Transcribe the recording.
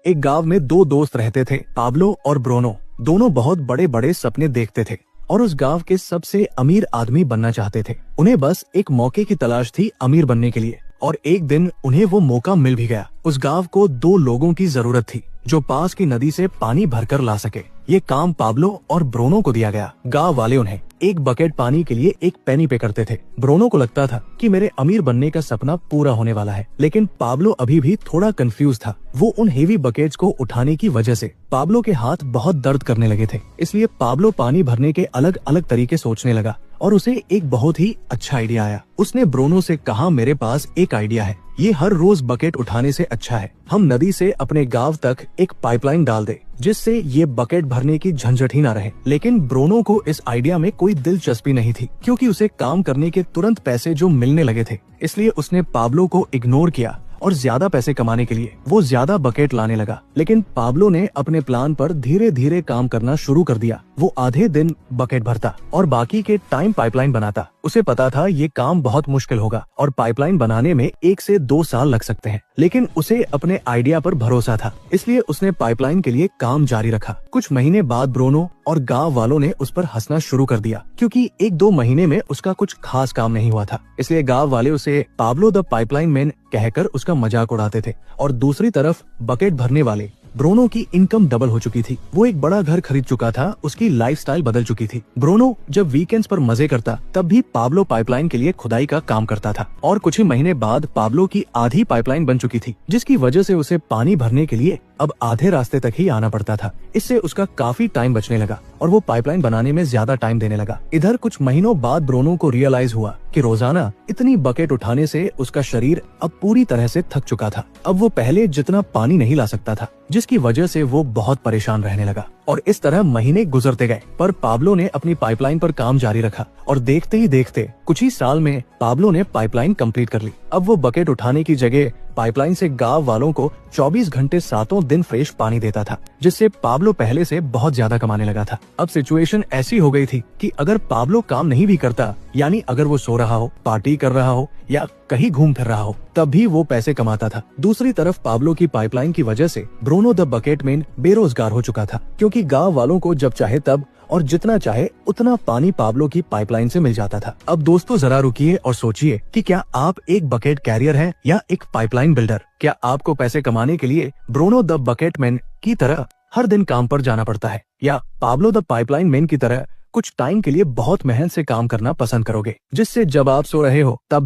एक गांव में दो दोस्त रहते थे, पाब्लो और ब्रूनो। दोनों बहुत बड़े बड़े सपने देखते थे और उस गांव के सबसे अमीर आदमी बनना चाहते थे। उन्हें बस एक मौके की तलाश थी अमीर बनने के लिए, और एक दिन उन्हें वो मौका मिल भी गया। उस गांव को दो लोगों की जरूरत थी जो पास की नदी से पानी भरकर ला सके। ये काम पाब्लो और ब्रूनो को दिया गया। गांव वाले उन्हें एक बकेट पानी के लिए एक पेनी पे करते थे। ब्रूनो को लगता था कि मेरे अमीर बनने का सपना पूरा होने वाला है, लेकिन पाब्लो अभी भी थोड़ा कंफ्यूज था। वो उन हेवी बकेट्स को उठाने की वजह से पाब्लो के हाथ बहुत दर्द करने लगे थे। इसलिए पाब्लो पानी भरने के अलग अलग तरीके सोचने लगा और उसे एक बहुत ही अच्छा आइडिया आया। उसने ब्रूनो से कहा, मेरे पास एक आइडिया है, ये हर रोज बकेट उठाने से अच्छा है हम नदी से अपने गांव तक एक पाइपलाइन डाल दे, जिससे ये बकेट भरने की झंझट ही ना रहे। लेकिन ब्रूनो को इस आइडिया में कोई दिलचस्पी नहीं थी, क्योंकि उसे काम करने के तुरंत पैसे जो मिलने लगे थे। इसलिए उसने पाब्लो को इग्नोर किया और ज्यादा पैसे कमाने के लिए वो ज्यादा बकेट लाने लगा। लेकिन पाब्लो ने अपने प्लान पर धीरे धीरे काम करना शुरू कर दिया। वो आधे दिन बकेट भरता और बाकी के टाइम पाइपलाइन बनाता। उसे पता था ये काम बहुत मुश्किल होगा और पाइपलाइन बनाने में 1 से 2 साल लग सकते हैं, लेकिन उसे अपने आइडिया पर भरोसा था। इसलिए उसने पाइपलाइन के लिए काम जारी रखा। कुछ महीने बाद ब्रूनो और गांव वालों ने उस पर हंसना शुरू कर दिया, क्योंकि 1-2 महीने में उसका कुछ खास काम नहीं हुआ था। इसलिए गांव वाले उसे पाब्लो द पाइपलाइन मैन कहकर उसका मजाक उड़ाते थे। और दूसरी तरफ बकेट भरने वाले ब्रूनो की इनकम डबल हो चुकी थी। वो एक बड़ा घर खरीद चुका था, उसकी लाइफस्टाइल बदल चुकी थी। ब्रूनो जब वीकेंड्स पर मजे करता तब भी पाब्लो पाइपलाइन के लिए खुदाई का काम करता था। और कुछ ही महीने बाद पाब्लो की आधी पाइपलाइन बन चुकी थी, जिसकी वजह से उसे पानी भरने के लिए अब आधे रास्ते तक ही आना पड़ता था। इससे उसका काफी टाइम बचने लगा और वो पाइपलाइन बनाने में ज्यादा टाइम देने लगा। इधर कुछ महीनों बाद ब्रूनो को रियलाइज हुआ कि रोजाना इतनी बकेट उठाने से उसका शरीर अब पूरी तरह से थक चुका था। अब वो पहले जितना पानी नहीं ला सकता था, जिसकी वजह से वो बहुत परेशान रहने लगा। और इस तरह महीने गुजरते गए, पर पाब्लो ने अपनी पाइपलाइन पर काम जारी रखा और देखते ही देखते कुछ ही साल में पाब्लो ने पाइपलाइन कंप्लीट कर ली। अब वो बकेट उठाने की जगह पाइपलाइन से गांव वालों को 24 घंटे 7 दिन फ्रेश पानी देता था, जिससे पाब्लो पहले से बहुत ज्यादा कमाने लगा था। अब सिचुएशन ऐसी हो गई थी कि अगर पाब्लो काम नहीं भी करता, यानी अगर वो सो रहा हो, पार्टी कर रहा हो या कहीं घूम फिर रहा हो, तब भी वो पैसे कमाता था। दूसरी तरफ पाब्लो की पाइपलाइन की वजह से ब्रूनो द बकेट मैन बेरोजगार हो चुका था, क्योंकि गांव वालों को जब चाहे तब और जितना चाहे उतना पानी पाब्लो की पाइपलाइन से मिल जाता था। अब दोस्तों जरा रुकिए और सोचिए कि क्या आप एक बकेट कैरियर हैं या एक पाइपलाइन बिल्डर? क्या आपको पैसे कमाने के लिए ब्रूनो द बकेट मैन की तरह हर दिन काम पर जाना पड़ता है, या पाब्लो द पाइपलाइन मैन की तरह कुछ टाइम के लिए बहुत मेहनत से काम करना पसंद करोगे, जिससे जब आप सो रहे हो तब भी